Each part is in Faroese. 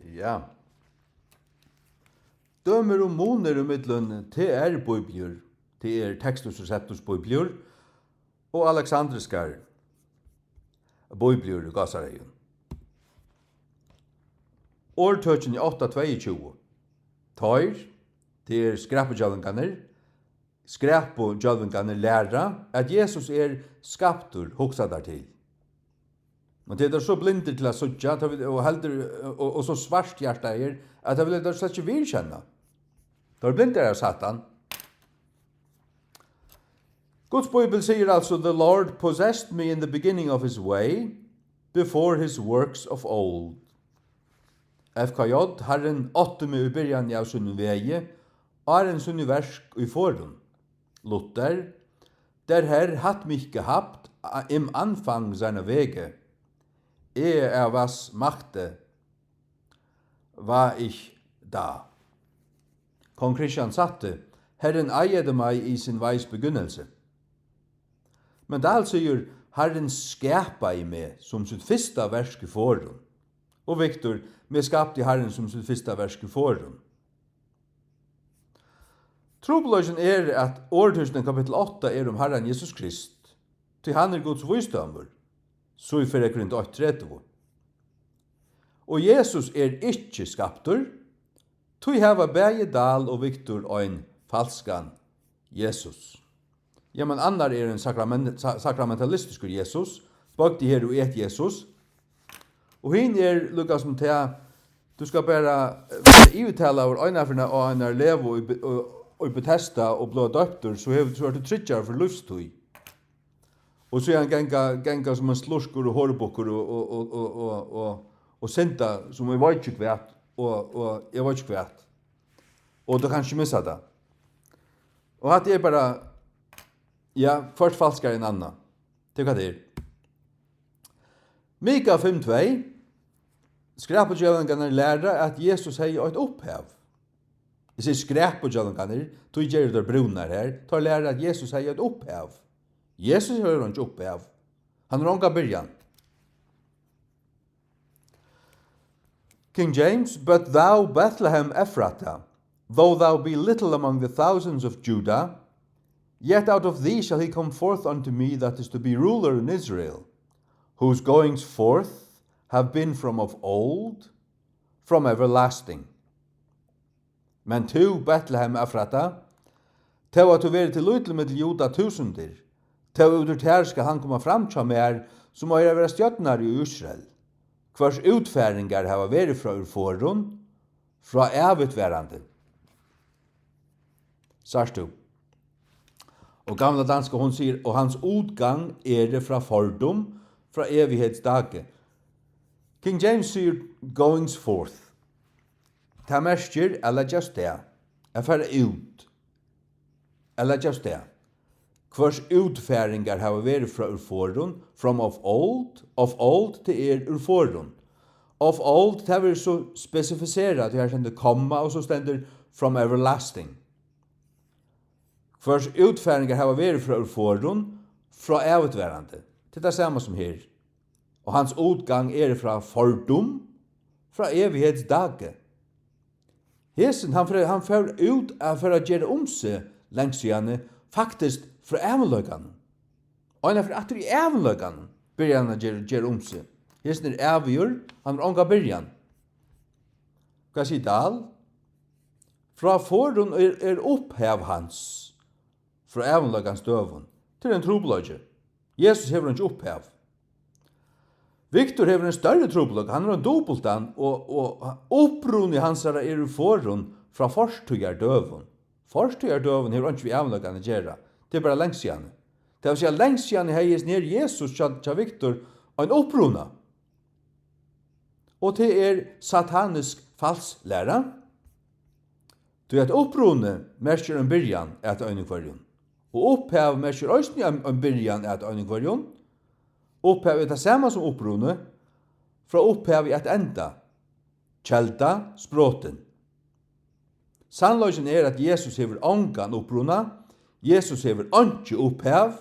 Ja. Dømer og moner mittlen TR-bibler, Textus Receptus bibler, og Alexandriskar bibler i Gazareien. Årtøkken i 822. Tøyr, skrapujølvinganer læra at Jesus skaptur hugsa der til. Men det så blindir til å suttja, og så svart hjerta at det vil slett ikke virkjenne. Det blindir av Satan. Guds Bibel sier altså, the Lord possessed me in the beginning of his way, before his works of old. FKJ, Herren åtte meg i byrjan av sin vege, en sin versk i forhånd. Luther, der Herr hat mich gehabt im Anfang seiner Wege, was machte, war ich da. Kong Christian satte, Herren eiede meg i sin veis begynnelse. Men Dahl sier, Herren skapa i meg som sitt fyrsta versk i forhånd. Og Victor, vi skapte Herren som sitt fyrsta versk i forhånd. Trobladjen at årtusen kapittel 8 om Herren Jesus Krist, til han Guds visdommer, så i 4 Korint 8:30. Og Jesus ikke skaptur, tog hava bæge Dahl og Victor ein falskan Jesus. Ja, men annar en sakramentalistisk Jesus, bak de her og et Jesus, og hin lukka som til du skal bare iuttala over øynafrina og einar levo og betesta og blå døptur, så er du tryggjar for livstøy. Og så han genga som en slursker og hårbukkur og senta som jeg vet ikke kvært, og jeg vet ikke kvært. Og du kan ikke missa det. Og at det bare, ja, først falskere enn anna. Det hva det Mika 5:2, skrapudjøvningarna lærer at Jesus hei et opphav. Jeg sier skrapudjøvningarna, tog gjør det brunar her, tar lærer at Jesus hei et opphav. Jesus har ikke opphav. Han har ikke byrjan. King James, but thou Bethlehem Ephratah, though thou be little among the thousands of Judah, yet out of thee shall he come forth unto me that is to be ruler in Israel, whose goings forth have been from of old, from everlasting. Men tu, Bethlehem Ephratah, tau at du veri til lytle med Juda tusunder, tau ut her skal han komme fram til mer, som er vera stjøtnar i Israel. Hvers utfæringar hava veri fra urforun, fra evigtverande. Sarstu. Og gamla danska hon sier, og hans utgang det fra fordom, fra evighetsdage. King James sier, goings forth. Ta merskjer, eller just det. Færa ut. Eller just det. Hvers utfæringar hava veri fra urforun, from of old til urforun. Of old, det er så spesifiseret, det her stender komma, og så stender from everlasting. Hvers utfæringar hava veri fra urforun, fra evigtverande. Det er samme som her. Og hans utgang fra fordom, fra evighetsdage. Hesen, han fer ut for å gjøre seg lengst igjen, faktisk fra evenløkene. Og han for at i evenløkene begynner han å gjøre seg. Hesen eviggjør, han har ånga byrjan. Hva sier Dahl? Fra forhånd opphav hans, fra evenløkens døven, til en trobløgje. Jesus hever ikke opphav. Victor hever en større trobløgje, han har en dobbeltan, og opprunn i hans i forhånd fra forstøyer døven. Forstøyer døven hever ikke vi evenløkene gjøre. Det bare lengst igjen. Det vil si lengst igjen heies ned Jesus til Victor og en opprunna. Og det satanisk falslæra. Du at opprunne merker en byrjan et øynekvarjon. Og opphav merker også en byrjan et øynekvarjon. Opphav det samme som opprunne, fra opphav et enda. Kjelda, språten. Sannløysen at Jesus hever ångan opprunna, Jesus hever ikke opphav,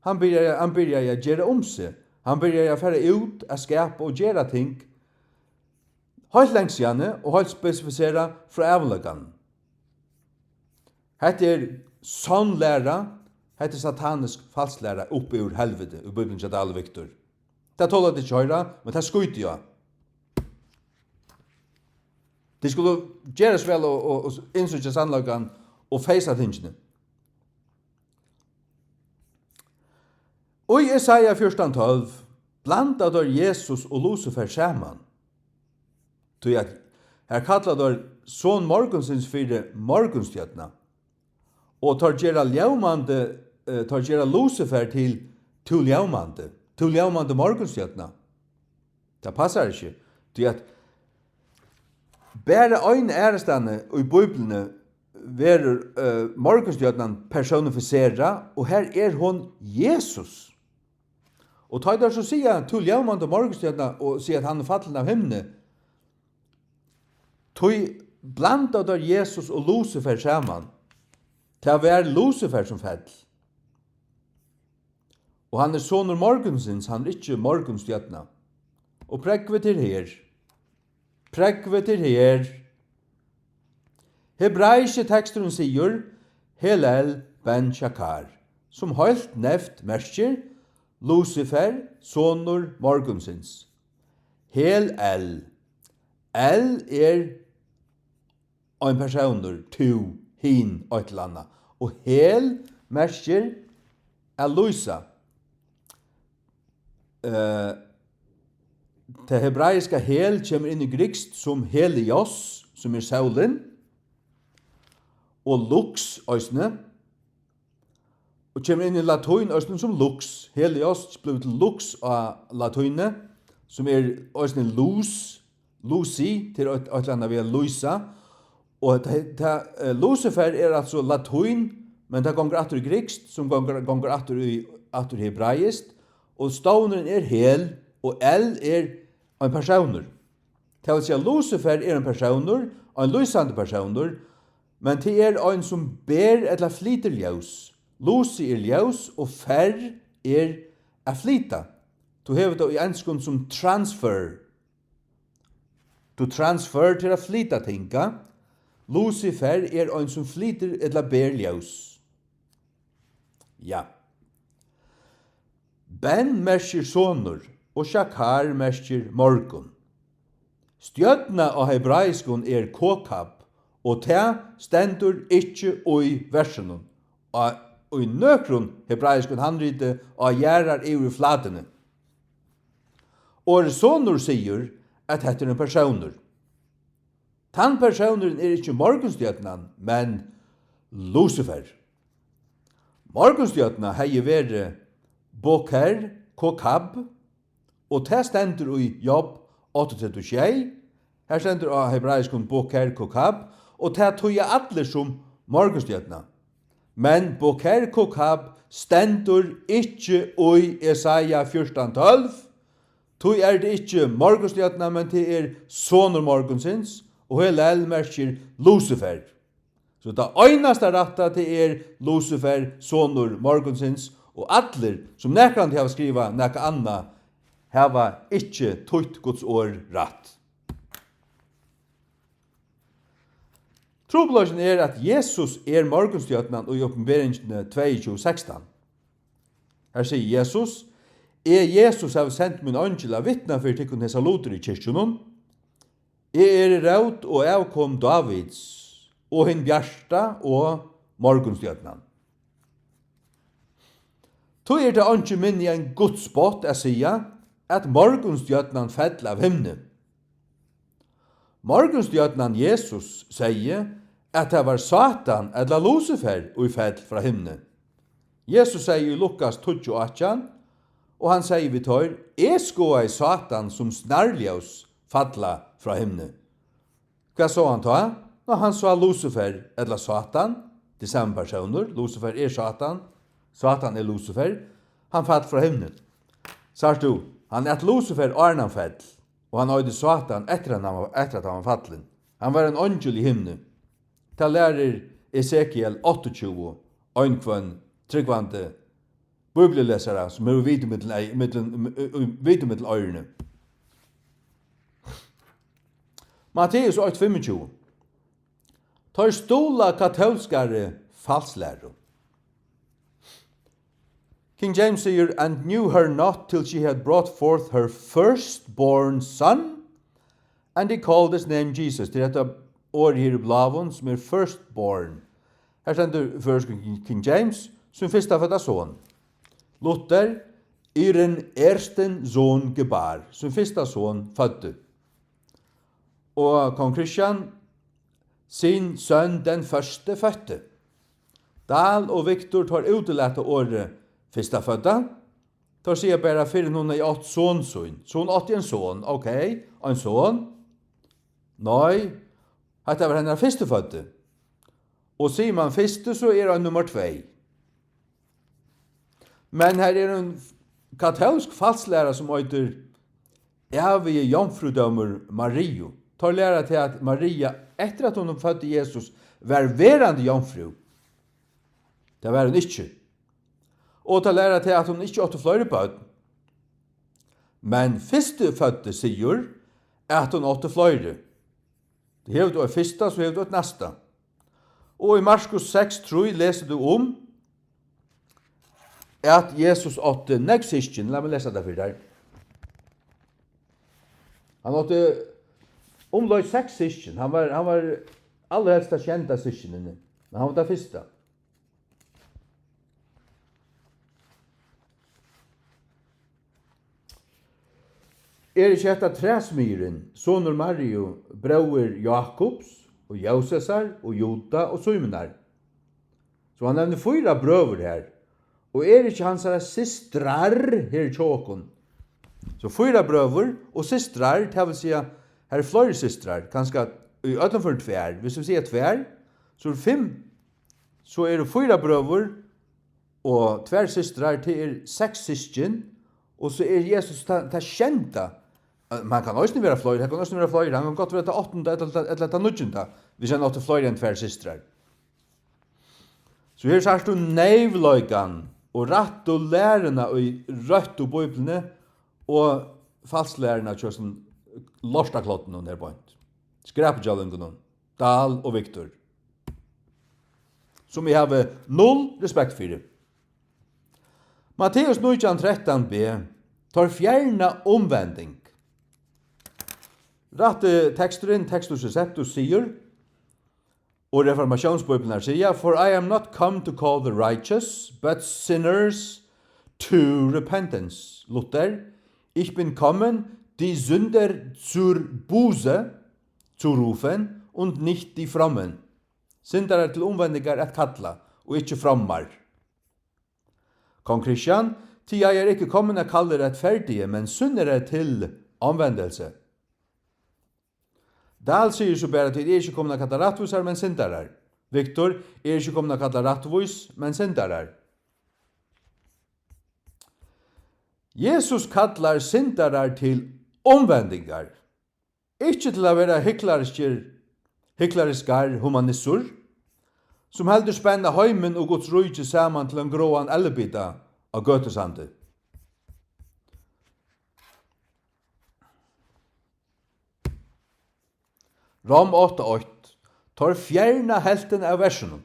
han byrjar å gjøre seg. Han byrjar å fære ut, å skapa og gjøre ting, helt lengst igjen og helt spesifisera fra avlagan. Hette sann læra, hette satanisk falsk læra oppe ur helvete, ur Bibelen til alle Viktor. Det tåler det ikke høyre, men det skuiter jo. De skulle gjøres vel og innsøke sannlagan og feisa tingene. Og i Isaiah 14:12 blanda der Jesus og Lucifer saman. Tog at her kallar der son morgonsins fyrir morgonstjørna. Og tar gjera ljømande, tar gjera Lucifer til ljømande morgonstjørna. Det passar ikke. Tog at bare ein ærestande i Bibelen verur morgonstjørnan personifisera, og her hon Jesus. Og ta der så sier til ljømande morgonstjørna og sier at han fallen av himne, tog blanda der Jesus og Lucifer saman, til å være Lucifer som fell. Og han sonur morgonsins, han ikke morgonstjørna. Og prekve til her. Hebraiske teksten sier Hillel ben Shakar, som helt neft merker Lucifer, sonur morgonsins. Hillel. El en personer, to, hin, og et eller annet. Og hel merker Eloisa. Det hebraiske hel kommer inn i grikst som helios, som saulen, og lux, øysene, og kommer inn i latuin, øysene som lux. Helios blir til lux av latuine, som øysene luci, til et eller annet ved luisa, og Lucifer altså latuin, men det gonger atter i grikst, som gonger atter i hebraist, og stavneren hel, og el en personer. Det vil si at Lucifer en personer, en lysande personer, men det en som ber eller flyter ljus. Lucy ljus, og fer a flyta. Du hever det i enskund som transfer. Du transfer til a flyta tinga. Lucifer en som flyter eller ber ljus. Ja. Ben merker sonur, og Shakar merker morgon. Stjøtna av hebraiskon kokab, og te stendur ikkje oi versenun. Og i nøkron hebraiskon handrite av gjerrar i flatene. Og sonur sier at dette en personer. Tan personeren ikkje morgonstjøtnan, men Lucifer. Morgonstjøtna hei vere Boker, kokab, og det stendur i Jobb 8:36. Her stendur av hebraiskon Boker, kokab, og det tog alle som morgonstjøtna. Men Boker, kokab stendur ikkje i Isaiah 14:12. Tog det ikkje morgonstjøtna, men det sonur morgonsins, og Hillel merker Lucifer. Så det einaste ratta til Lucifer, sonur morgonsins, og alle som nekrande har skriva nekka anna, hava ikkje tøyt Guds år ratt. Trobladjen at Jesus morgonstjøtnan og i oppenberingene 22:16. Her sier Jesus, Jesus har sendt min angel av vittna for tikkun hesa loter i kyrkjunon. Raut og avkom Davids, og hin bjarsta og morgonstjøtnan. Tog det ikke minne en godsbåt å si at morgonstjøtnan fell av himne. Morgonstjøtnan Jesus sier at det var Satan eller Lucifer og fell fra himne. Jesus sier i Lukas 28, og han sier vi tar, skoa i Satan som snarljøs falla fra himne. Hva så han ta? Når han sa Lucifer eller Satan, de samme personer, Lucifer Satan, Satan Lucifer, han fatt fra himne. Sars du, han Lucifer Arnan fell, og han øyde Satan etter at han var fattlen. Han var en angel i himne. Ta lærer Ezekiel 28, øynkvann, tryggvante, bibellesere som vite mittel øyrene. Matteus 8:25. Tar stola katolskare falslæru. King James says, and knew her not till she had brought forth her firstborn son, and he called his name Jesus. Det dette år her I blavon som firstborn. Her stender først King James som fyrsta fødda son. Luther en ersten son gebar, som fyrsta son fødde. Og kong Christian sin sønn den første fødte. Dahl og Victor tar utelette året fyrsta fødda. Tar sier bare fyrir noen I 8 sonsun. Son 80 en son, ok, en son. Nei, dette var henne første fødte. Og sier man første, så han nummer 2. Men her en katolsk falslæra som heter evige jomfrudømmer Mario. Tar læra til at Maria, etter at hun fødte Jesus, var verande jomfru. Det var hun ikke. Og tar læra til at hun ikke åtte flere bød. Men første fødte sier at hun åtte flere. Det hever du første, så hever du et neste. Og I Markus 6:3 leser du om at Jesus åtte negsisken. La meg lese det for deg. Han åtte omløy 6 sisken. Han var aller helst kjente siskenen. Men han var det første. Ikke etter træsmyren, sonur Mario, brauer Jakobs, og Josesar, og Joda, og Symenar. Så han nevner 4 brøver her. Og ikke hans systrar her I tjåkon. Så 4 brøver, og systrar, det vil si, her flere systrar, kanskje I 8 Hvis vi sier 2, så 5, så det 4 brøver, og 2 systrar til 6 sysken, og så Jesus ta kjenta. Man kan også være flere, han kan også være flere, han kan godt være til 8. eller til 9. Hvis han åtte flere enn 2 systrar. Så her sier du nevløygan, og rett og lærerne I rødt og bøyblene, og falslærerne til sånn lorstaklotten og nedbøynt. Skrapjallingen, Dahl og Victor. Som vi har 0 respekt for. Matteus 9:13b tar fjerna omvending. Rette teksteren, Textus Receptus sier, og reformationsbibelen sier, for I am not come to call the righteous, but sinners to repentance. Luther, ich bin kommen, die Sünder zur Buße zu rufen, und nicht die Frommen. Syndere til omvendinger et kalla, og ikke frommar. Kong Christian, til jeg ikke kommet å kalle rettferdige, men syndere til omvendelse. Dahl sier så bare til ikke kommet å kalle rattvisar, men syndarar. Victor, ikke kommet å kalle rattvis, men syndarar. Jesus kallar syndarar til omvendingar. Ikke til å være hyklariskar humanissur, som heldur spenna heimen og Guds rujtje saman til en gråan ellebita av Gøtesande. Rom 8:8 tar fjerna helten av versen.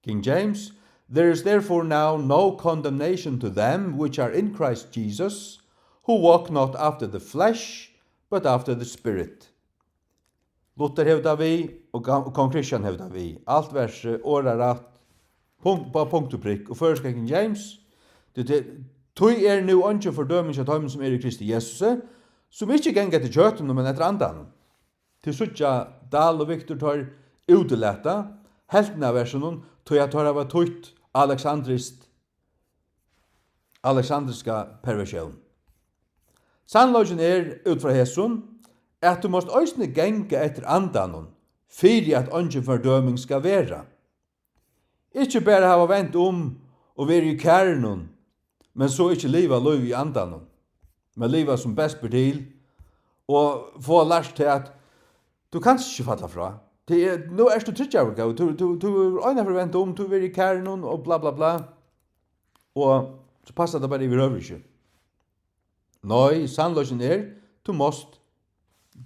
King James, there is therefore now no condemnation to them which are in Christ Jesus, who walk not after the flesh, but after the Spirit. Luther hevda vi, og Kong Christian hevda vi. Alt verset, åra rett, på punkt og prikk. Og først King James, tog nu ønske fordøming av dem som I Kristi Jesus, som ikke gengar til kjøtten, men etter andan. Til suttja Dahl og Victor tar uteletta, helten av versen, tog jeg tar av tøyt alexandriska perversion. Sannløgjen ut fra Hesun, at du måst øysne genga etter andanon, fyrir at ønske fordøming skal være. Ikke bare hava vent og være I kærnon, men så ikke liva løy I andanon, men liva som best blir til, og få lært til at du kan ikke falla fra. Nå du tryggjaver gav, du øyne for vent du være I kærnon, og bla bla bla, og så passer det bare I røvrige. Nei, sannløsjen du måst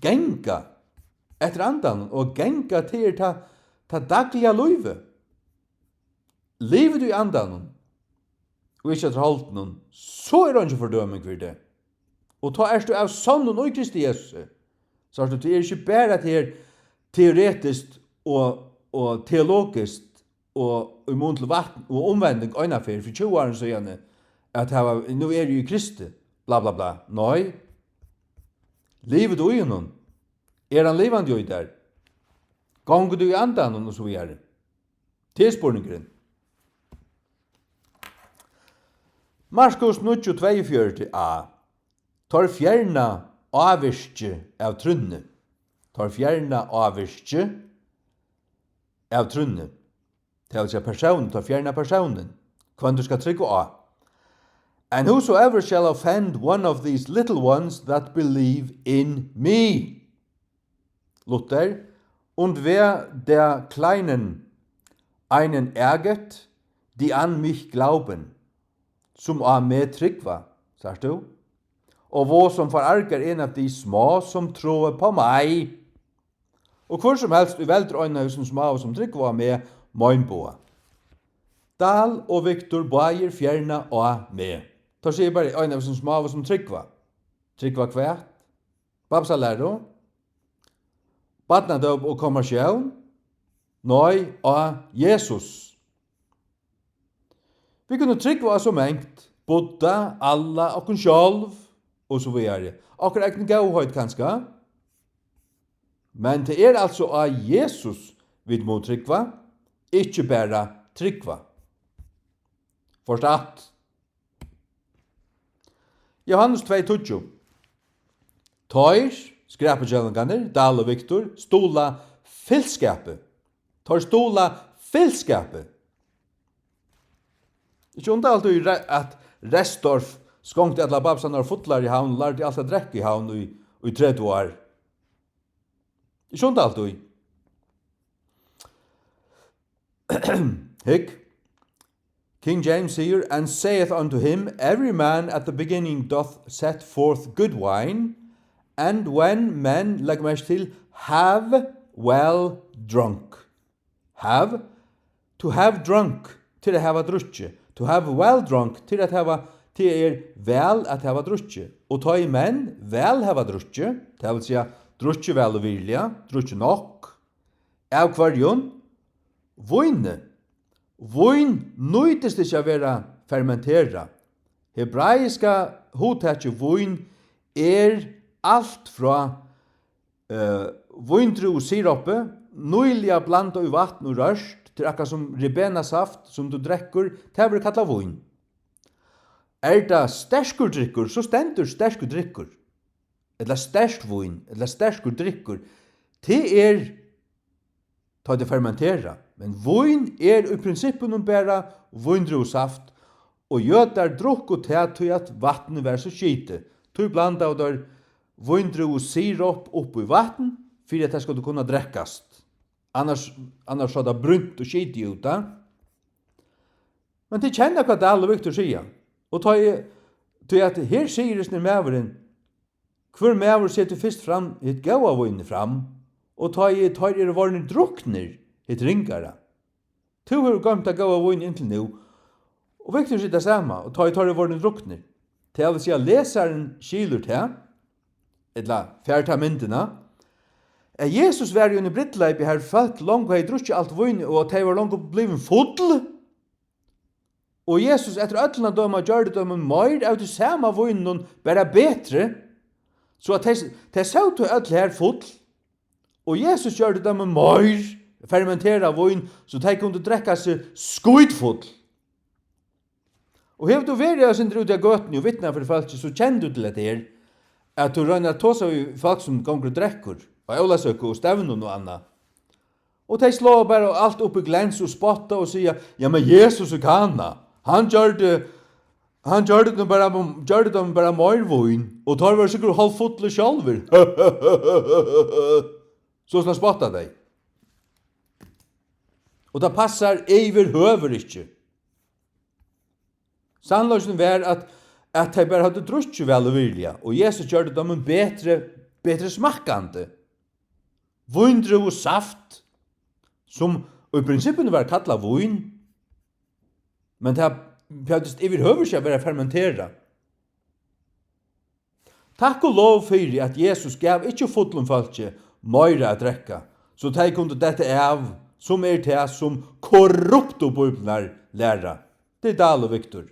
genga etter andan og genga til ta dagliga løyve. Livet du i andan og ikke etter holden, så er det ikke fordøming for det. Og ta du av sonnen og Kristi Jesus. Så det er ikke bare til teoretisk og teologisk og imot til vatten og omvending øynefer for 20 år siden at nå er du i Kristi, bla bla bla. Nei, livet du i noen, er han levende jo der? Ganger du i andan og så videre? Tilspurningen. Markus 9:42a. Tar fjerna avvirke av trunne. Tar fjerna avvirke av trunne. Det vil si personen, tar fjerna personen. Hva du skal trykke av. And whosoever shall offend one of these little ones that believe in me. Luther. Und wer der Kleinen einen ärgert, die an mich glauben, som av meg tryggva, sagst du? Og hvor som forarger en av de små som tror på meg. Og hvor som helst i velder øynene som små som tryggva med møgnboa. Dahl og Viktor Bayer fjerna av meg. Da sier bare øynene som små som tryggva. Tryggva kvært. Babsa lærer. Badnadøp og kommersjon. Nøy av Jesus. Vi kunne tryggva som engt. Buddha, alla og kun sjálv. Og så videre. Akkurat ikke gauhøyt kanskje. Men det er altså av Jesus vi må tryggva, ikke bare tryggva. Forstått? Johannes 2:20. Tøyr, skrapetjellingene, Dahl og Viktor, stola fellskapet. Tøyr stola fellskapet. Ikke undre alltid at Restorff skångt alla babsarna og fotlar i havn, lærte alt å drekke i havn i 30 år. Det skjønte alt du. Hikk. King James sier, and saith unto him, every man at the beginning doth set forth good wine, and when men, legg meg til, have well drunk. Have, to have drunk, til å hava drukje. To have well drunk, til å hava til vel at hava drukje. Og ta i menn vel hava drukje, det vil si drukje vel og vilja, drukje nok. Av kvarjon, vojne. Vojn nøytest ikke å være fermentera. Hebraiska hotekje vojn alt fra vojndru og siroppe, nøyliga blanda i vatten og rørst, til akkurat som ribenasaft som du drekker, det vil kalla vojn. Det sterkur drikkur, så stendur sterkur drikkur. Eller stersk vin, eller sterkur drikkur. Det ta det fermentera. Men vin i prinsippen bara vindrusaft, og gjøtar drukk og til at vattnet var så skite. Tu blanda av der vindru og sirop opp i vatten, for at det skal kunne drekkast. Annars så det brunt og skite ut da. Men det kjenner hva Dahl og Viktor sier. Og til at her sier det mæveren, hver mæver setter først fram et gaua vinn fram, og tar varne drukner et ringare. To har gamt av gaua vinn inntil nå, og Viktor sitter samme, og tar varne drukner. Til å si at leseren skiler til, eller fjerta myndina, Jesus var jo i brittleipi her folk langt hei drukje alt vinn, og de var langt blivet fotl. Og Jesus etter öllna døma gjør det døma mer av det samme vinnen, bare betre, så at de sa til öll her fotl, og Jesus gjør det døma mer fermentera vinn, så de kunne drekka seg skuidfotl. Og hef du vært av sin drud av gøtene og vittna for folk, så kjenner du til det her, at du rønner at tås av folk som gonger og drekkur, og Aulasøk og stevnen og anna. Og de slår bare alt opp i glens og spotta og sier, ja, men Jesus er kanna. Han gjør det bare morvoin, og tar var sikkert halvfotle sjalver. Så sånn spotta deg. Og det passar eiver høver ikke. Sannløsene var at de bare hadde drukket vel og vilja, og Jesus gjør det dem bedre smakkande. vindruv og saft, som i prinsippen var kallat vin, men det behøvdes overhøver seg å være fermentera. Takk og lov fyrir at Jesus gav ikkje fotlum falskje meira at drekka, så de kunne dette av som det som korrupto biblar læra. Det Dal og Viktor.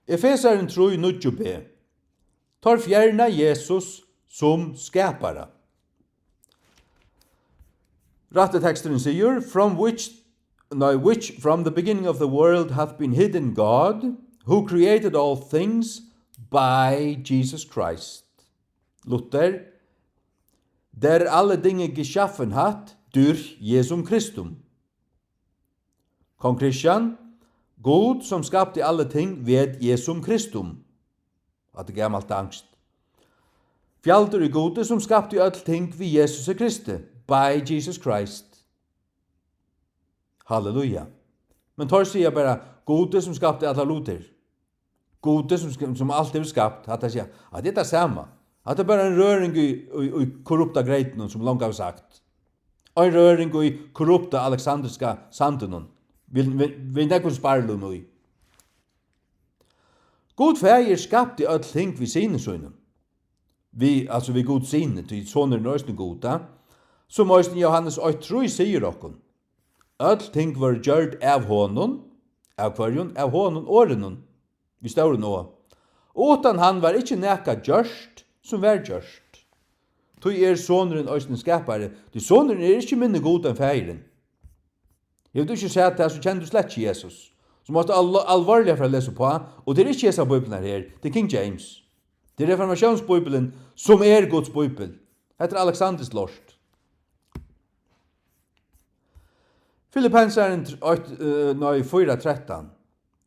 Efesaren 3:9b tar fjerna Jesus som skapara. Ratteteksten sier, which from the beginning of the world hath been hidden God, who created all things by Jesus Christ. Luther, der alle dinge geschaffen hat durch Jesum Christum. Kong Christian, God som skapte alle ting ved Jesum Christum. At det gammalt angst. Fjaldur i gode som skapte alle ting ved Jesus Kristi. By Jesus Christ. Halleluja. Men tar sier bare gode som skapte alle luter. Gode som alt er skapt. At det sier, at det samme. At det bare en røring i korrupta greiten som langt har sagt. Og en røring i korrupta alexandriska sanden. Vi nekker sparlu nå i. God feir skapte alle ting ved sine sønnen. Vi god sine, til sånne nøysene goda. Som også Johannes 8:3 sier okkon. All ting var gjørt av honom, av kvarjon, av honom årenon, vi står nå. Utan han var ikkje nekka gjørst, som var gjørst. Tog sonren òsne skapare, til sonren ikkje minne god enn feiren. Jeg vil ikke si at det så kjenner du slett ikke Jesus. Så måtte alvorlig for å lese på, og det ikke Jesus Bibelen her, det King James. Det reformationsbibelen som Guds bibel. Etter Alexanders lort. Filippenseren 4:13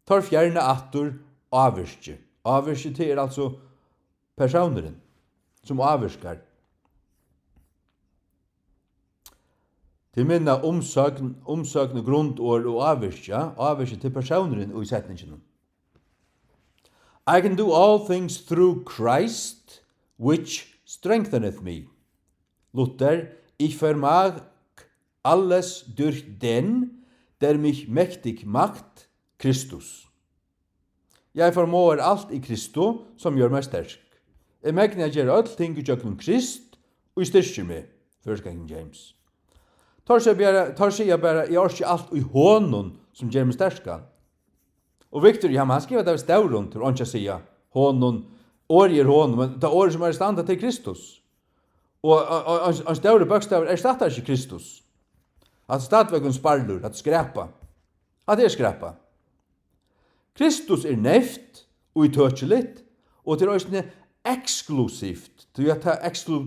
tar fjerne attor avvirke. Avvirke til altså personeren som avvirker. Til minna omsøkne grundord og avvirke til personeren og i setningen. I can do all things through Christ, which strengtheneth me. Luther, ich vermag alles durch den, der mich mächtig macht, Kristus. Jeg formår alt i Kristo, som gjør meg sterk. Jeg megner jeg gjør alt ting i jøkken Krist, og i styrker meg, først King James. Tar seg bare, jeg orsker alt i hånden, som gjør meg sterk. Og Victor, han skriver det ved stavron, til å ikke si hånden, året hånden, men det året som er standet til Kristus. Og en stavre bøkstaver erstatter ikke Kristus. At stadvek en sparlur, at skræpa. At det skræpa. Kristus nevnt og i tøtjelit, og til òsne eksklusivt, til at det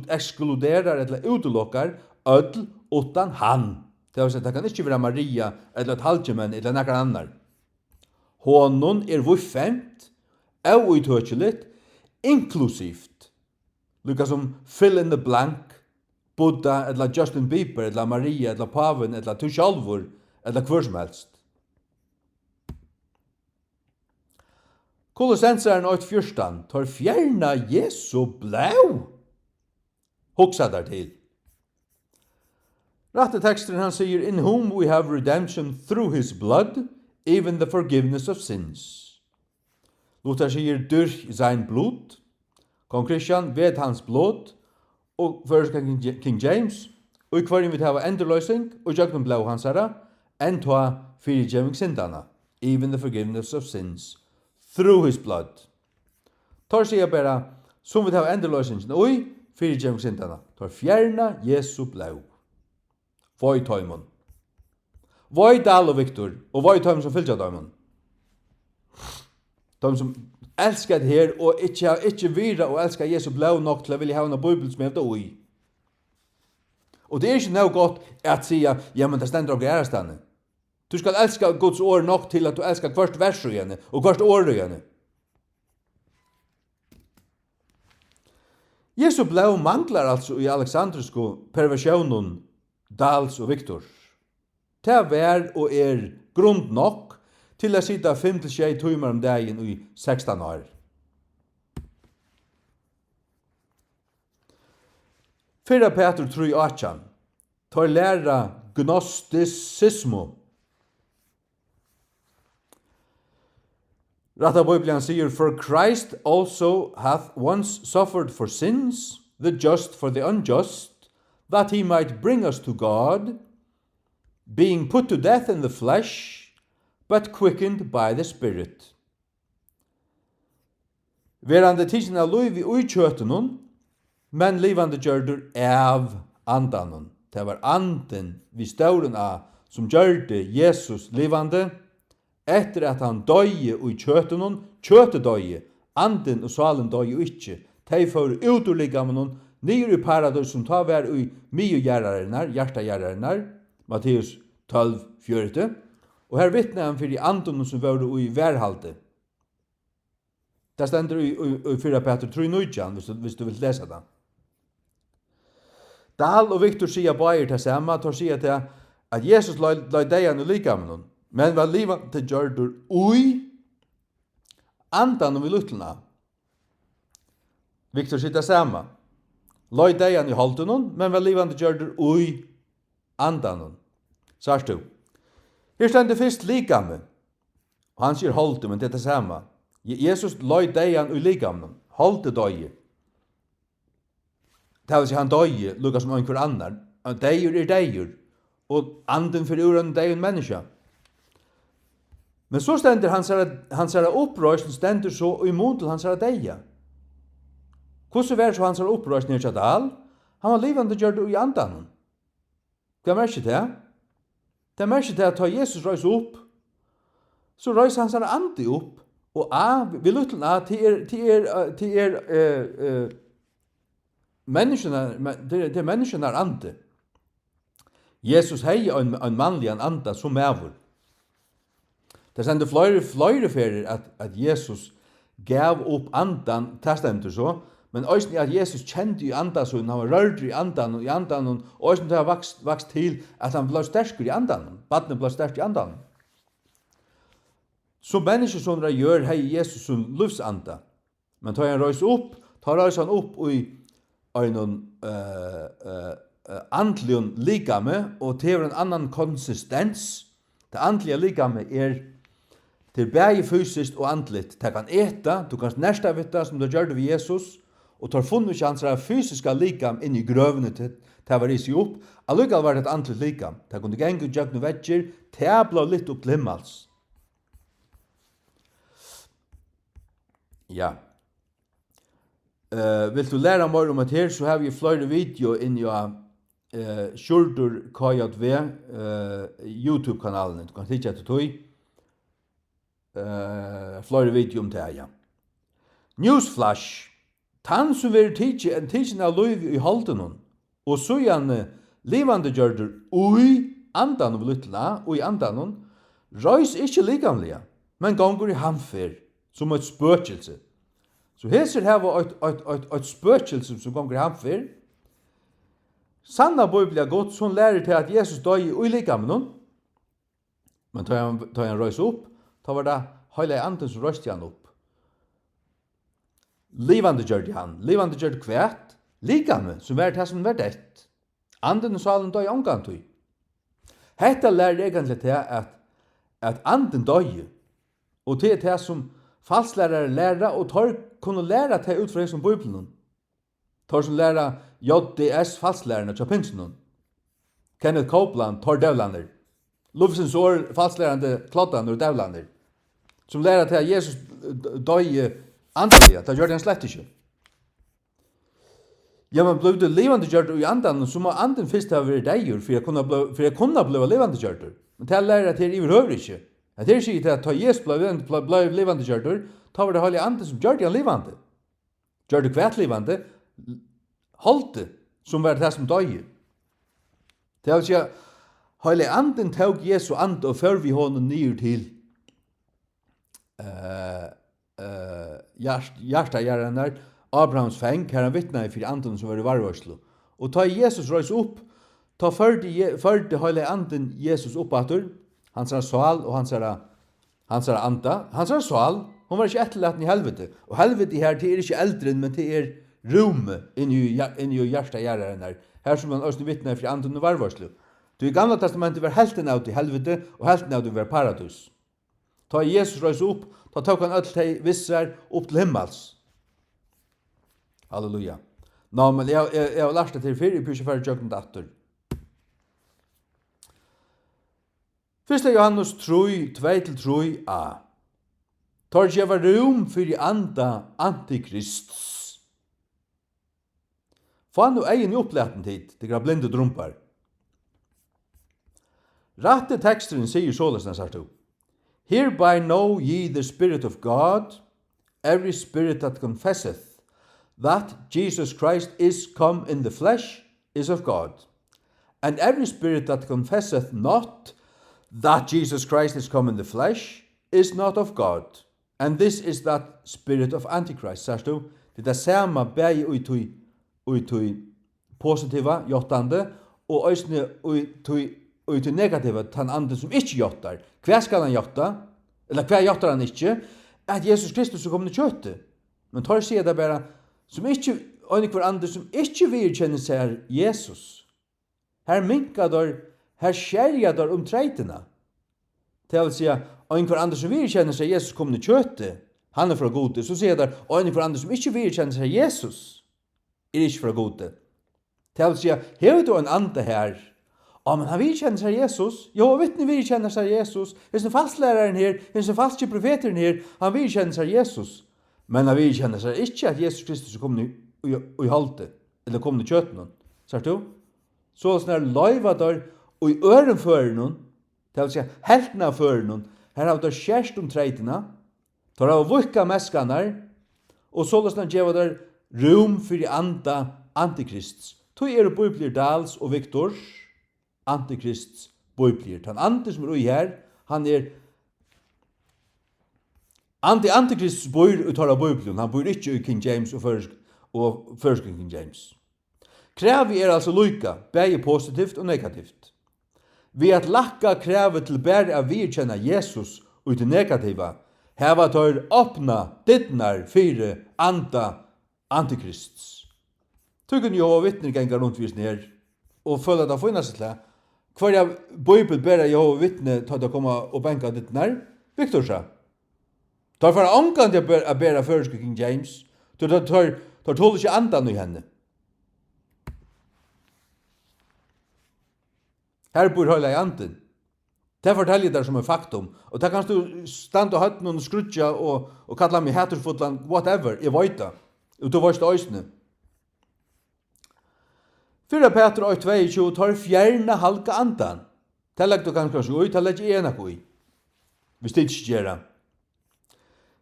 ekskluderar eller utelokkar ødel utan han. Det kan ikke være Maria, eller et halvdjemen, eller nekkar annar. Hånden vuffemt, og i tøtjelit, inklusivt. Lukka som fill in the blank, Buddha, eller Justin Bieber, eller Maria, eller Paven, eller tu sjalvor, eller hver som helst. Kolossenseren 8:14 tar fjerna Jesu blau. Hugsa der til. Ratteteksten han sier, in whom we have redemption through his blood, even the forgiveness of sins. Luther sier, durch sein Blut. Kong Christian, ved hans blod. Og først King James, og i kvarin vi hava enderløsing, og jøkken blau hans herra, enn toa fyrirgjeving syndana, even the forgiveness of sins, through his blood. Tar sier bara, som vi hava enderløsing, og i fyrirgjeving syndana, tar fjerna Jesu blau. Voi tøymon. Voi Dal og Viktor, og voi tøymon som fylgja tøymon. Tøymon som elskar det her, og ikke vira og elskar Jesu blau nok til å vilja ha en bibel som heter oi. Og det ikke noe godt at sia, ja, men det stender og gærestane. Du skal elska Guds ord nok til at du elskar hvert vers igjen, og hvert ord igjen. Jesu blau manglar altså i alexandrisko perversjonen Dals og Viktor. Det vær og grund nok til å sitte 5-6 timer om dagen i 16 år. 4 Peter 3:18. Tar læra gnosticismo. Rätta Bibeln säger, for Christ also hath once suffered for sins, the just for the unjust, that he might bring us to God, being put to death in the flesh, but quickened by the Spirit. Verande tidsen av liv ui kjøtenen, men livande gjørder av andanen. Det var anden vi stauren av som gjørde Jesus livande, etter at han døye ui kjøtenen, kjøtet døye, anden og salen døye ikkje. De får ut ur liggamenon, nyr i paradis som tar vær ui mye gjerrarenar, hjertegjerrarenar, Matteus 12:40, og her vittner han for de anden som var ui værhalde. Det stender i 4 Peter 3:19, hvis du vil lese det. Dahl og Victor sier bare til samme, tar sier til at Jesus la deian og likamenen, men var livet til gjørdur ui andan og vi luttelna. Victor sier det samme. La deian i haltunen, men var livet til gjørdur ui andan. Sars du. Her stender først likamen. Han sier haltu, men det er det samme. Jesus la deian i likamen, haltu døye. Det vil si han døye, lukka som einhver annar. Deir deir, og anden for uren deir menneska. Men så stender hans opprøysen stender så imot til hans deia. Hvordan var så hans opprøysen i Tjadal? Han var livande gjørd i andan. Hva er merket det? Det er merket det at ta Jesus røys opp, så røys hans ande opp, og vi luttelen til menneskene ande. Jesus hei en mannlig anda som mævur. Det sender flere ferier at Jesus gav opp andan, det stemte så, men også at Jesus kjente i andan, så han var rørt i andan, og også det har vokst til at han ble sterskere i andan, badene ble sterskere i andan. Så mennesker som det gjør hei Jesus som livsanda, men tar han røys han opp i en andligen ligame, og til en annan konsistens. Det andlige ligame til bæge fysiskt og andligt. Det kan eta, du kan nærsta vitta som du gjør det ved Jesus, og tar funnet ikke hans fysiska ligam inn i grøvene til det var risi opp. Allukal var det et andligt ligam. Det kunne genge utgjøkne vettjer, det ble litt opp til himmels. Ja. Vill du læra mer om det her, så har vi flere video inn i Sjurdur KJV YouTube-kanalen. Du kan titta etter tog. Flere video om det, ja. Newsflash. Tann som vil tidsen av liv i halden, og så gjerne livande gjørder ui andan og lyttela, ui andan, røys ikke likamlige, men gonger i hamfer, som et spøkelse. Så heser her et spøkelse som gonger i hamfer. Sanna Biblia godt, som lærer til at Jesus døg ui likamene, men tar han røys opp, da var det heilig anden som røyste han opp. Livande gjørde han. Livande gjørde kvært. Likame, som var det som var det. Anden og salen døy omgantøy. Hetta lærer egentlig til at anden døy, og til det som falslærere lærer, og tar kunne lære til ut fra det som Bibelen. Tar som lærer JDS falslærerne til pinsen. Kenneth Copeland tar døvlander. Lufsens år falslærende kloddaner og døvlander. Som lærer til at Jesus døy andliga, det gjør det han slett ikke. Ja, men ble det levende gjørt i andan, så må anden først ha vært deier, for jeg kunne bli levende gjørt. Men det lærer at det overhøver ikke. At det sier til at ta Jesus ble levende gjørt, ta var det heilige anden som gjør det han levende. Gjør det kvært levende, holdt det, som var det som døy. Det vil si, heilige anden tog Jesu and, og før vi hånden nyr til hjertegjerrenar, Abrahams feng, her han vittna for anden som var i varvarslo. Og ta Jesus røys opp, ta førde heilige anden Jesus opp atur, hans sal og hans anda. Hans sal, hun var ikke etterlaten i helvete. Og helvete her, det ikke eldre, men det rum in i hjärsta gäraren här. Här som man också vittnar för anden och varvarslu. Du i gamla testamentet var helten av till helvete och helten av till var paradis. Ta Jesus røys upp, ta tok han öll teg vissar upp til himmels. Halleluja. Nå, men jeg har lært det til fyrir, jeg pysjer fyrir jøkken datter. 1. Johannes 3, 2-3a. Tar gjeva rum fyrir anda antikrists. Få nu egen i oppleten tid, det gra blinde drumpar. Ratte teksten sier såles sagt du. Hereby know ye the Spirit of God, every spirit that confesseth that Jesus Christ is come in the flesh is of God. And every spirit that confesseth not that Jesus Christ is come in the flesh is not of God. And this is that spirit of Antichrist, sagst du? Det samma bægi ui positiva, jottande, og òsne ui negativa, tan andre som ikke jottar. Hva skal han jotta? Eller hva jottar han ikke? At Jesus Kristus er kommet i kjøttet. Men tar sier det bare, som ikke, og hver andre som ikke virkjenner seg Jesus. Her minkar der, her skjerja der treitena. Det vil si, og hver andre som virkjenner seg Jesus kommet i kjøttet, han er fra gode. Så sier der, og hver andre som ikke virkjenner seg Jesus, er ikke fra gode. Det vil si, her er du en ande her, men han virkjenner seg Jesus. Jo, vittne virkjenner seg Jesus. Hvis en fastlæreren her, hvis en falske profeteren her, han virkjenner seg Jesus. Men han virkjenner seg ikke at Jesus Kristus er kommet i halte, eller kommet i kjøtten. Sagt du? Så sånn løyva der, og i øren fører noen, det vil si, helten av fører noen, her har vi kjærst treitene, tar av vukka meskaner, og så sånn gjør vi der rom for i anda antikrists. To er bøyblir Dals og Viktors, antikrists bøyblir. Han ante som er ui her, han er antikrists bøyr utar av bøyblir, han bøyr ikke i King James og først King James. Krevi er altså lykka, begge positivt og negativt. Vi at lakka krevet til bære av virkjenna Jesus ut i negativa, heva tar åpna dittnar fire anda antikrists. Tuggen Jehova vittner gengar rundt vis ner, og føler det finnes til det. Hver jeg bøybel bæra Jehova vittne til å komme og benka dittnar, Victor sa. Tar for ångan til å bæra førske King James, tar tål ikke andan i henne. Her bor høyla i anden. Det forteller jeg som en faktum. Og det kan du stande og høyt noen skrutja og kalla meg hattersfotland, whatever, jeg vet det. Og du vet det òsne. 4 Peter 8:22 tar fjerne halka andan. Det legger du kanskje ui, det legger jeg enak ui. Hvis det ikke gjør det.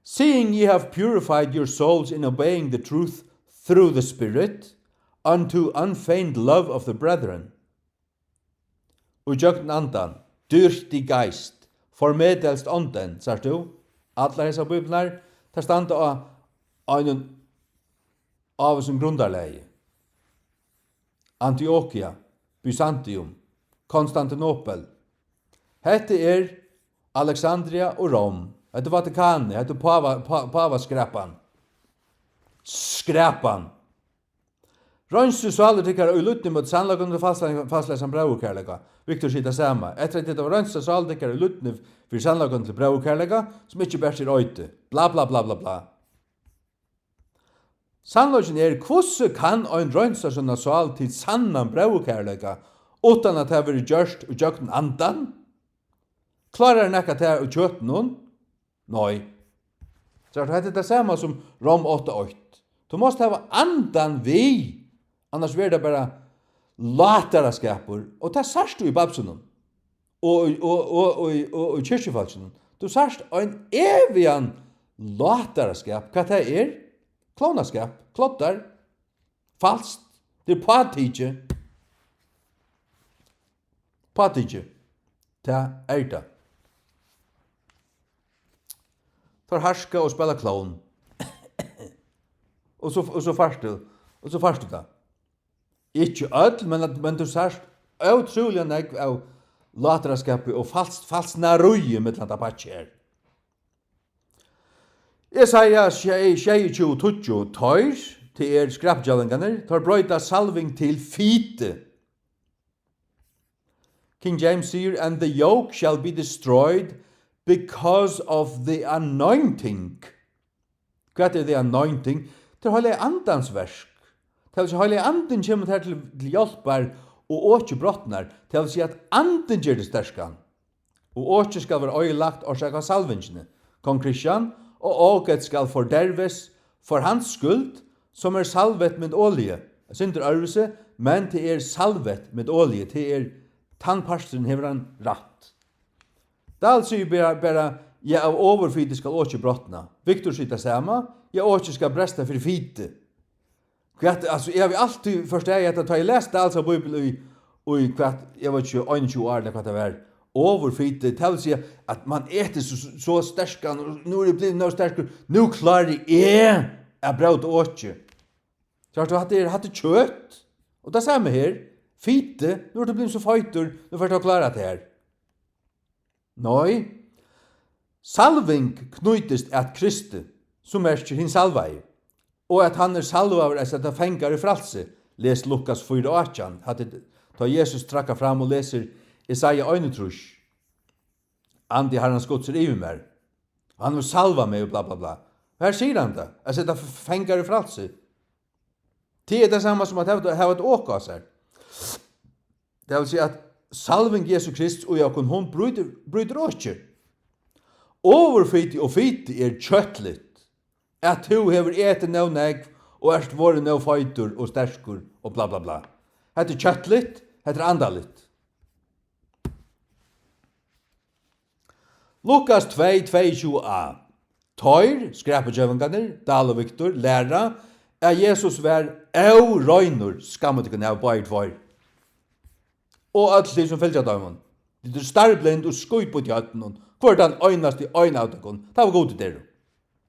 Seeing ye have purified your souls in obeying the truth through the Spirit, unto unfeigned love of the brethren. Og jøkken andan, dyrt i geist, formeddelst ånden, sagt du? Alle hese bibler, der stande av som grundarleie. Antiochia, Byzantium, Konstantinopel. Hette er Alexandria og Rom. Hette Vatikanen, hette Pavaskrapan. Skrapan. Rønsu svaler tykkar og luttni mot sannlagen og fastlesan braukærlega. Victor sier det samme. Etter at det var rønsu svaler tykkar og luttni for sannlagen til braukærlega, som ikke bært sier øyte. Bla bla bla bla bla. Sannlagen er, hvordan kan ein rønsa sånne sval til sannan braukærlega utan at det har vært gjørst og gjøkken andan? Klarar han ikke at det er kjøtt noen? Nei. Så det er det samme som Rom 8:8. Du måste ha andan vi, annars blir det bare latare skapur. Og det sørst du i Babsunen og i kyrkjefalsen. Du sørst en evigan latare skap. Hva det er? Klonaskap, klottar, falskt, det er patidje. Patidje, det er det. Tar harska og spela klon. og så farst du det. Ikke öll, men du sørst utrolig negv av lateraskapet og falskt narøye med landa patjer. Jesaja 22:20 tøyr, til skrapjallingarna, tar brøyta salving til fite. King James sier, and the yoke shall be destroyed because of the anointing. Hva the anointing? Det heilige andans versk. Det vil si heilige anden kommer her til hjelper og åkje brottnar. Det vil si at anden gjør det sterskan. Og åkje skal være øyelagt årsak av salvingene. Kong Kristian og åket skal forderves for hans skuld, som salvet med olje. Jeg synes det øvelse, men det salvet med olje. Det tannparsten hever han ratt. Det altså bare, ja, av overfite skal åkje brottna. Victor sier det samme, ja, åkje skal bresta for fite. Altså, jeg har alltid forstått at jeg leste altså Bibelen i kvart, jeg vet ikke, 21 år eller hva det var, overfite, det vil si at man eter så sterskan, og nå det blitt noe sterskere, nå klarer jeg å brauta åkje. Så har du hatt kjøtt, og det samme her, fite, nå det blitt så feitur, nå får du klare det her. Nei, salving knytest at Kristi, som hinn salvei, og at han salvaver at det fengar i fralse. Les Lukas 4:18, da Jesus trakka fram og leser Isaiah 1:3. Andi Herrens Guds i mer. Han vil salva meg og bla bla bla. Her sier han det, at det fengar i fralse. Det det samme som at ha et åkas her. Det vil si at salving Jesu Krist og jeg hun bryter åkje. Overfiti og fiti kjøttligt. At du hever etet nå negv, og våre nå feitur og sterskur, og bla bla bla. Hette kjøttligt, hette andaligt. Lukas 2:22a. Tøyr, skrapetjøvenganer, Dal og Victor, læra, at Jesus var au røynur, skammet ikke av bare tvær. Og alt det som fyllt av dem. Det starblind og skuit på tjatten, hvor den øynast i øyne av dem. Det var god til dere.